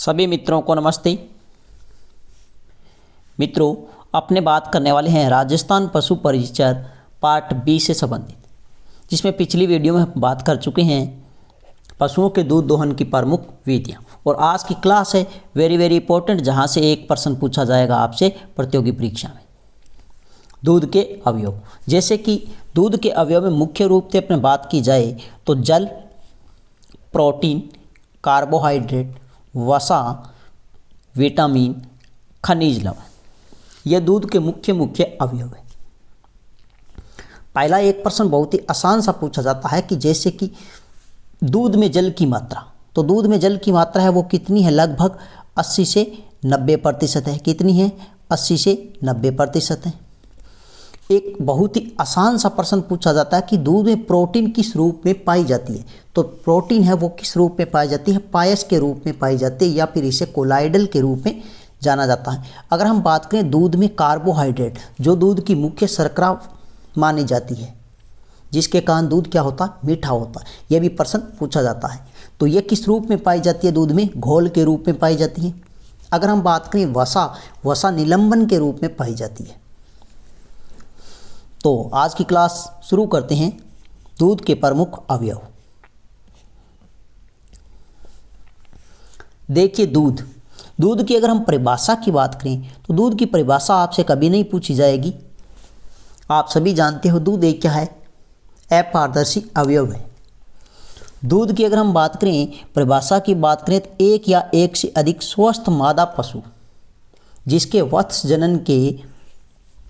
सभी मित्रों को नमस्ते। मित्रों, अपने बात करने वाले हैं राजस्थान पशु परिचर पार्ट बी से संबंधित, जिसमें पिछली वीडियो में हम बात कर चुके हैं पशुओं के दूध दोहन की प्रमुख विधियाँ। और आज की क्लास है वेरी इंपॉर्टेंट, जहाँ से एक प्रश्न पूछा जाएगा आपसे प्रतियोगी परीक्षा में। दूध के अवयव, जैसे कि दूध के अवयव में मुख्य रूप से अपने बात की जाए तो जल, प्रोटीन, कार्बोहाइड्रेट, वसा, विटामिन, खनिज लवण, यह दूध के मुख्य अवयव है। पहला एक प्रश्न बहुत ही आसान सा पूछा जाता है कि जैसे कि दूध में जल की मात्रा, तो दूध में जल की मात्रा है वो कितनी है? लगभग 80 से 90% है। कितनी है? 80 से 90% है। एक बहुत ही आसान सा प्रश्न पूछा जाता है कि दूध में प्रोटीन किस रूप में पाई जाती है? तो प्रोटीन है वो किस रूप में पाई जाती है? पायस के रूप में पाई जाती है, या फिर इसे कोलाइडल के रूप में जाना जाता है। अगर हम बात करें दूध में कार्बोहाइड्रेट, जो दूध की मुख्य शर्करा मानी जाती है, जिसके कारण दूध क्या होता है? मीठा होता है। यह भी प्रश्न पूछा जाता है। तो यह किस रूप में पाई जाती है? दूध में घोल के रूप में पाई जाती है। अगर हम बात करें वसा निलंबन के रूप में पाई जाती है। तो आज की क्लास शुरू करते हैं। दूध के प्रमुख अवयव। देखिए, दूध की अगर हम परिभाषा की बात करें तो दूध की परिभाषा आपसे कभी नहीं पूछी जाएगी। आप सभी जानते हो दूध एक क्या है? अपारदर्शी अवयव है। दूध की अगर हम बात करें, परिभाषा की बात करें तो एक या एक से अधिक स्वस्थ मादा पशु जिसके वत्स जनन के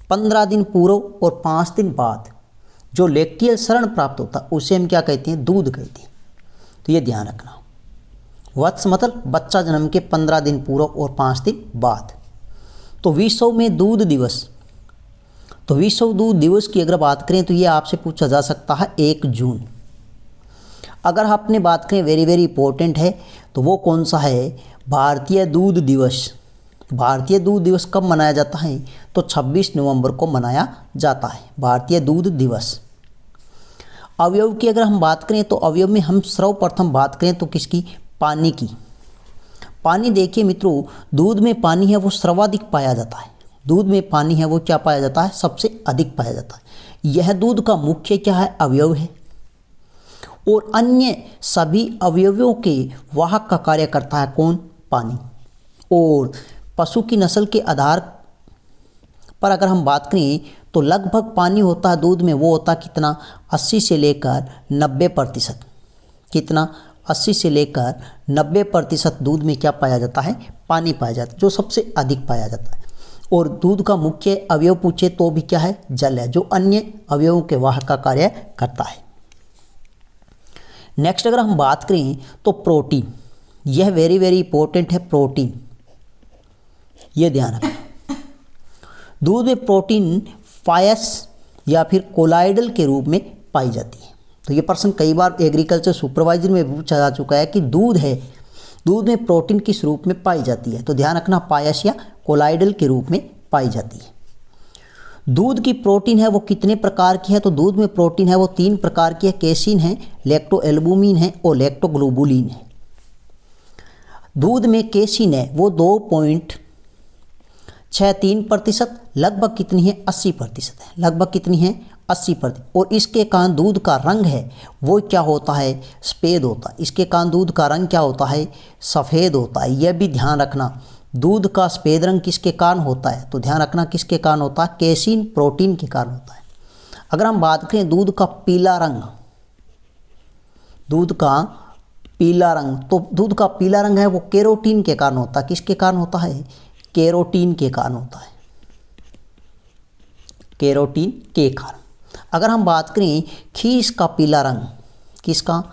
15 दिन पूर्व और 5 दिन बाद जो लेक्टियल शरण प्राप्त होता है उसे हम क्या कहते हैं? दूध कहते हैं। तो ये ध्यान रखना। वत्स मतलब बच्चा जन्म के 15 दिन पूर्व और 5 दिन बाद। तो विश्व में दूध दिवस, तो विश्व दूध दिवस की अगर बात करें तो ये आपसे पूछा जा सकता है 1 जून। अगर आपने बात करें वेरी इंपॉर्टेंट है, तो वो कौन सा है? भारतीय दूध दिवस। भारतीय दूध दिवस कब मनाया जाता है? तो 26 नवंबर को मनाया जाता है भारतीय दूध दिवस। अवयव की अगर हम बात करें तो अवयव में हम सर्वप्रथम बात करें तो किसकी? पानी की। पानी देखिए मित्रों, दूध में पानी है वो सर्वाधिक पाया जाता है। दूध में पानी है वो क्या पाया जाता है? सबसे अधिक पाया जाता है। यह दूध का मुख्य क्या है? अवयव है। और अन्य सभी अवयवों के वाहक का कार्य करता है कौन? पानी। और पशु की नस्ल के आधार पर अगर हम बात करें तो लगभग पानी होता है दूध में, वो होता कितना? 80 से लेकर 90%। कितना? 80 से लेकर 90% दूध में क्या पाया जाता है? पानी पाया जाता है, जो सबसे अधिक पाया जाता है। और दूध का मुख्य अवयव पूछे तो भी क्या है? जल है, जो अन्य अवयवों के वाहक का कार्य करता है। नेक्स्ट अगर हम बात करें तो प्रोटीन, यह वेरी इंपॉर्टेंट है। प्रोटीन, यह ध्यान रखना। दूध में प्रोटीन पायस या फिर कोलाइडल के रूप में पाई जाती है। तो ये प्रश्न कई बार एग्रीकल्चर सुपरवाइजर में पूछा जा चुका है कि दूध में प्रोटीन किस रूप में पाई जाती है? तो ध्यान रखना, पायस या कोलाइडल के रूप में पाई जाती है। दूध की प्रोटीन है वो कितने प्रकार की है? तो दूध में प्रोटीन है वो 3 प्रकार की है। केसिन है, लैक्टोएल्बुमिन है और लैक्टोग्लोबुलिन है। दूध में केसिन है वो 2.63%, लगभग कितनी है? 80% है। लगभग कितनी है? 80%। और इसके कारण दूध का रंग है वो क्या होता है? सफ़ेद होता है। इसके कारण दूध का रंग क्या होता है? सफ़ेद होता है। यह भी ध्यान रखना, दूध का सफ़ेद रंग किसके कारण होता है? तो ध्यान रखना किसके कारण होता है? केसिन प्रोटीन के कारण होता है। अगर हम बात करें दूध का पीला रंग, दूध का पीला रंग, तो दूध का पीला रंग है वो कैरोटीन के कारण होता है। किसके कारण होता है? कैरोटीन के कारण होता है। कैरोटीन के कारण। अगर हम बात करें खीस का पीला रंग, किसका?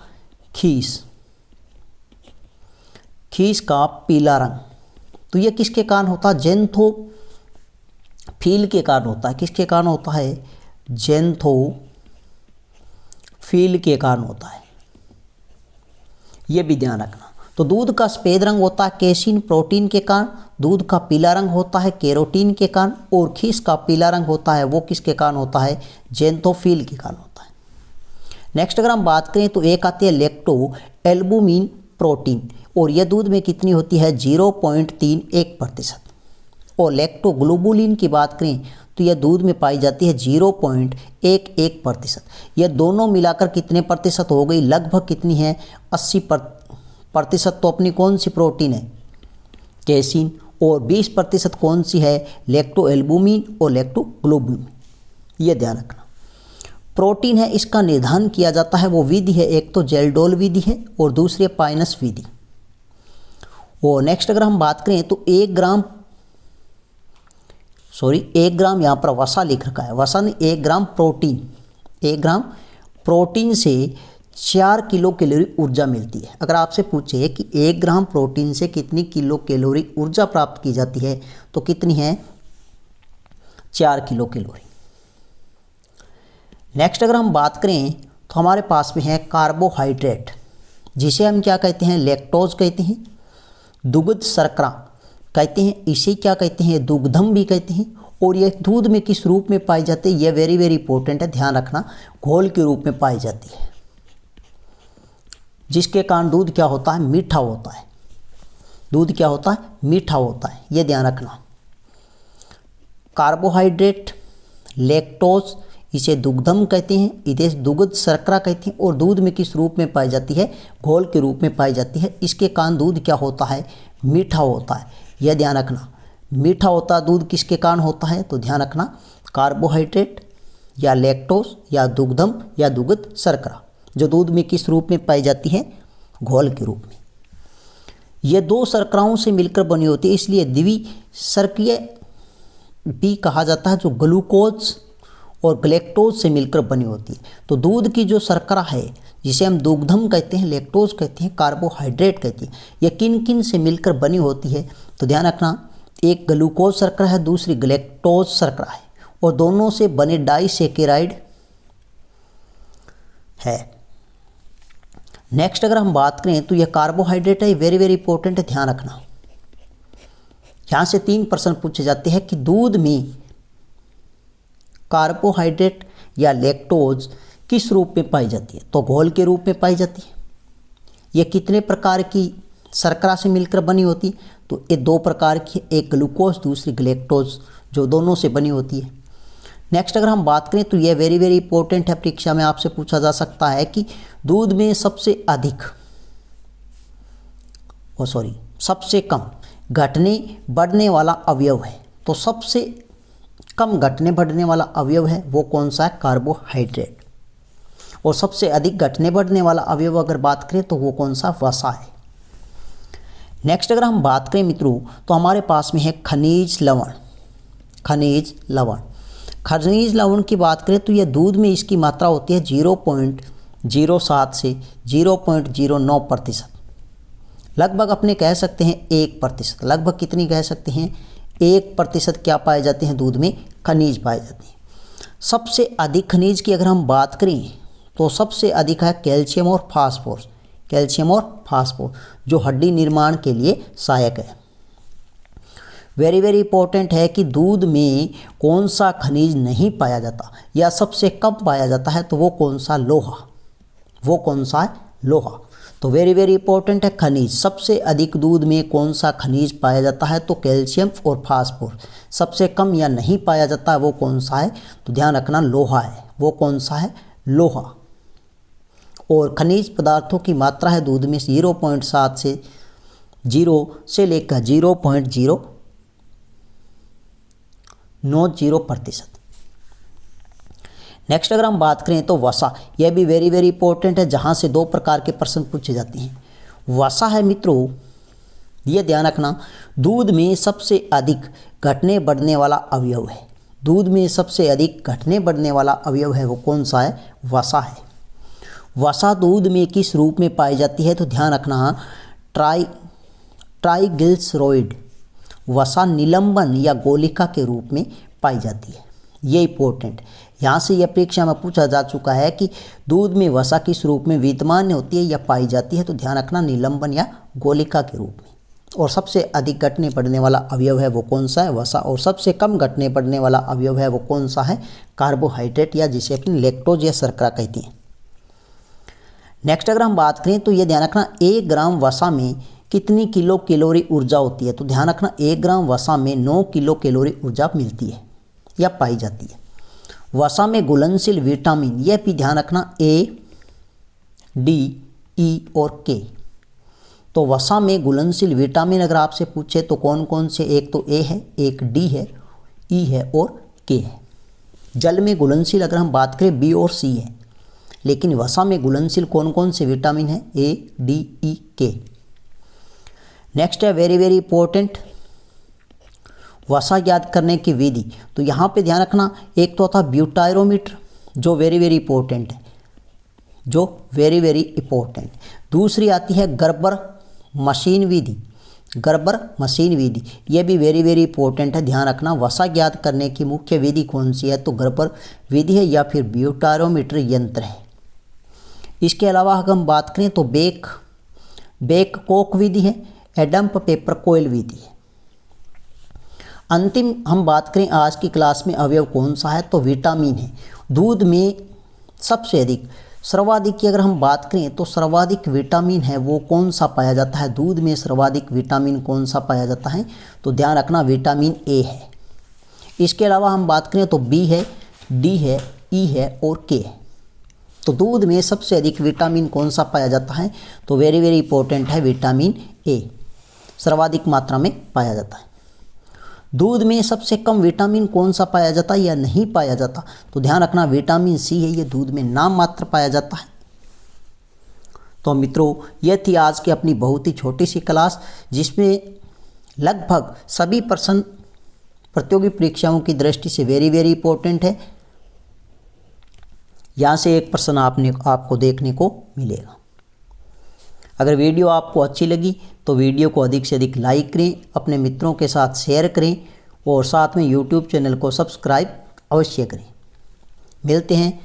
खीस का पीला रंग, तो यह किसके कारण होता है? ज़ैंथोफिल के कारण होता है। किसके कारण होता है? ज़ैंथोफिल के कारण होता है। यह भी ध्यान रखना। तो दूध का सफ़ेद रंग होता है केसिन प्रोटीन के कारण, दूध का पीला रंग होता है कैरोटीन के कारण, और खीस का पीला रंग होता है वो किसके कारण होता है? ज़ैंथोफिल के कारण होता है। नेक्स्ट अगर हम बात करें तो एक आती है लैक्टोएल्बुमिन प्रोटीन, और यह दूध में कितनी होती है 0.31%। और लैक्टोग्लोबुलिन की बात करें तो यह दूध में पाई जाती है 0.11%। यह दोनों मिलाकर कितने प्रतिशत हो गई, लगभग कितनी है 80%। तो अपनी कौन सी प्रोटीन है, कैसीन, और 20% कौन सी है, लैक्टोएल्बुमिन और लैक्टोग्लोबुलिन। यह ध्यान रखना। प्रोटीन है, इसका निर्धारण किया जाता है, वो विधि है, एक तो जेल्डोल विधि है और दूसरी है पाइनस विधि। और नेक्स्ट अगर हम बात करें तो 1 ग्राम यहाँ पर वसा लिख रखा है, वसा नहीं 1 ग्राम प्रोटीन से 4 किलो कैलोरी ऊर्जा मिलती है। अगर आपसे पूछे कि 1 ग्राम प्रोटीन से कितनी किलो कैलोरी ऊर्जा प्राप्त की जाती है तो कितनी है 4 किलो कैलोरी। नेक्स्ट अगर हम बात करें तो हमारे पास में है कार्बोहाइड्रेट, जिसे हम क्या कहते हैं, लैक्टोज कहते हैं, दुग्ध शर्करा कहते हैं, इसे क्या कहते हैं, दुग्धम भी कहते हैं। और यह दूध में किस रूप में पाई जाती है, यह वेरी वेरी इंपॉर्टेंट है, ध्यान रखना, घोल के रूप में पाई जाती है, जिसके कारण दूध क्या होता है, मीठा होता है। दूध क्या होता है, मीठा होता है, यह ध्यान रखना। कार्बोहाइड्रेट, लैक्टोज, इसे दुग्धम कहते हैं, इसे दुग्ध शर्करा कहते हैं, और दूध में किस रूप में पाई जाती है, घोल के रूप में पाई जाती है। इसके कारण दूध क्या होता है, मीठा होता है, यह ध्यान रखना। मीठा होता है दूध किसके कारण होता है, तो ध्यान रखना, कार्बोहाइड्रेट या लैक्टोज या दुग्धम या दुग्ध शर्करा, जो दूध में किस रूप में पाई जाती है, घोल के रूप में। ये 2 शर्कराओं से मिलकर बनी होती है, इसलिए द्विशर्करीय भी कहा जाता है, जो ग्लूकोज और ग्लैक्टोज से मिलकर बनी होती है। तो दूध की जो शर्करा है, जिसे हम दुग्धम कहते हैं, लैक्टोज कहते हैं, कार्बोहाइड्रेट कहते हैं, यह किन किन से मिलकर बनी होती है, तो ध्यान रखना, एक ग्लूकोज शर्करा है, दूसरी ग्लैक्टोज शर्करा है, और दोनों से बने डाइसैकेराइड है। नेक्स्ट अगर हम बात करें तो यह कार्बोहाइड्रेट है, वेरी वेरी इंपॉर्टेंट है, ध्यान रखना। यहाँ से 3 प्रश्न पूछे जाते हैं कि दूध में कार्बोहाइड्रेट या लैक्टोज किस रूप में पाई जाती है, तो घोल के रूप में पाई जाती है। यह कितने प्रकार की शर्करा से मिलकर बनी होती है, तो ये 2 प्रकार की, एक ग्लूकोज दूसरी ग्लैक्टोज, जो दोनों से बनी होती है। नेक्स्ट अगर हम बात करें तो यह वेरी वेरी इंपॉर्टेंट है, परीक्षा में आपसे पूछा जा सकता है कि दूध में सबसे कम घटने बढ़ने वाला अवयव है, तो सबसे कम घटने बढ़ने वाला अवयव है वो कौन सा है, कार्बोहाइड्रेट। और सबसे अधिक घटने बढ़ने वाला अवयव अगर बात करें तो वो कौन सा, वसा है। नेक्स्ट अगर हम बात करें मित्रों तो हमारे पास में है खनिज लवण। खनिज लवण की बात करें तो यह दूध में इसकी मात्रा होती है 0.07 से 0.09%, लगभग अपने कह सकते हैं 1%। लगभग कितनी कह सकते हैं, 1% क्या पाए जाते हैं दूध में, खनिज पाए जाते हैं। सबसे अधिक खनिज की अगर हम बात करें तो सबसे अधिक है कैल्शियम और फास्फोरस, जो हड्डी निर्माण के लिए सहायक है। वेरी वेरी इंपॉर्टेंट है कि दूध में कौन सा खनिज नहीं पाया जाता या सबसे कम पाया जाता है, तो वो कौन सा है, लोहा। तो वेरी वेरी इंपॉर्टेंट है खनिज, सबसे अधिक दूध में कौन सा खनिज पाया जाता है, तो कैल्शियम और फास्फोरस। सबसे कम या नहीं पाया जाता है वो कौन सा है, तो ध्यान रखना, लोहा है। वो कौन सा है, लोहा। और खनिज पदार्थों की मात्रा है दूध में 0.7 से 0.090%। नेक्स्ट अगर हम बात करें तो वसा, यह भी वेरी वेरी इंपॉर्टेंट है, जहाँ से 2 प्रकार के प्रश्न पूछे जाते हैं। वसा है मित्रों, यह ध्यान रखना, दूध में सबसे अधिक घटने बढ़ने वाला अवयव है। दूध में सबसे अधिक घटने बढ़ने वाला अवयव है वो कौन सा है, वसा है। वसा दूध में किस रूप में पाई जाती है, तो ध्यान रखना, ट्राइग्लिसराइड वसा निलंबन या गोलिका के रूप में पाई जाती है। ये इंपॉर्टेंट, यहाँ से यह परीक्षा में पूछा जा चुका है कि दूध में वसा किस रूप में विद्यमान होती है या पाई जाती है, तो ध्यान रखना, निलंबन या गोलिका के रूप में। और सबसे अधिक घटने बढ़ने वाला अवयव है वो कौन सा है, वसा। और सबसे कम घटने बढ़ने वाला अवयव है वो कौन सा है, कार्बोहाइड्रेट, या जिसे अपनी लैक्टोज या शर्करा कहती हैं। नेक्स्ट अगर हम बात करें तो ये ध्यान रखना 1 ग्राम वसा में कितनी किलो कैलोरी ऊर्जा होती है। तो ध्यान रखना 1 ग्राम वसा में 9 किलो कैलोरी ऊर्जा मिलती है या पाई जाती है। वसा में घुलनशील विटामिन, यह भी ध्यान रखना A, D, E और K। तो वसा में घुलनशील विटामिन अगर आपसे पूछे तो कौन कौन से, एक तो A है, एक D है, E है और K है। जल में घुलनशील अगर हम बात करें B और C है, लेकिन वसा में घुलनशील कौन कौन से विटामिन है, A, D, E, K। Next है वेरी वेरी इंपॉर्टेंट, वसा याद करने की विधि। तो यहाँ पे ध्यान रखना, एक तो था ब्यूटायरोमीटर जो वेरी वेरी इंपॉर्टेंट है, जो वेरी वेरी इंपॉर्टेंट। दूसरी आती है गर्बर मशीन विधि, गर्बर मशीन विधि, यह भी वेरी वेरी इंपॉर्टेंट है। ध्यान रखना वसा याद करने की मुख्य विधि कौन सी है, तो गर्बर विधि है या फिर ब्यूटायरोमीटर यंत्र है। इसके अलावा अगर हम बात करें तो बेक कोक विधि है, एडम्प पेपर कोयल विधि है। अंतिम हम बात करें आज की क्लास में अवयव कौन सा है, तो विटामिन है। दूध में सबसे अधिक सर्वाधिक की अगर हम बात करें तो सर्वाधिक विटामिन है वो कौन सा पाया जाता है, दूध में सर्वाधिक विटामिन कौन सा पाया जाता है, तो ध्यान रखना विटामिन ए है। इसके अलावा हम बात करें तो बी है, डी है, ई है और के है। तो दूध में सबसे अधिक विटामिन कौन सा पाया जाता है, तो वेरी वेरी इंपॉर्टेंट है विटामिन ए, सर्वाधिक मात्रा में पाया जाता है। दूध में सबसे कम विटामिन कौन सा पाया जाता है या नहीं पाया जाता, तो ध्यान रखना विटामिन सी है, ये दूध में नाम मात्र पाया जाता है। तो मित्रों यह थी आज की अपनी बहुत ही छोटी सी क्लास, जिसमें लगभग सभी प्रश्न प्रतियोगी परीक्षाओं की दृष्टि से वेरी वेरी इंपॉर्टेंट है। यहाँ से एक प्रश्न आपको देखने को मिलेगा। अगर वीडियो आपको अच्छी लगी तो वीडियो को अधिक से अधिक लाइक करें, अपने मित्रों के साथ शेयर करें और साथ में यूट्यूब चैनल को सब्सक्राइब अवश्य करें। मिलते हैं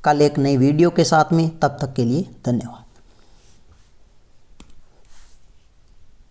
कल एक नई वीडियो के साथ में, तब तक के लिए धन्यवाद।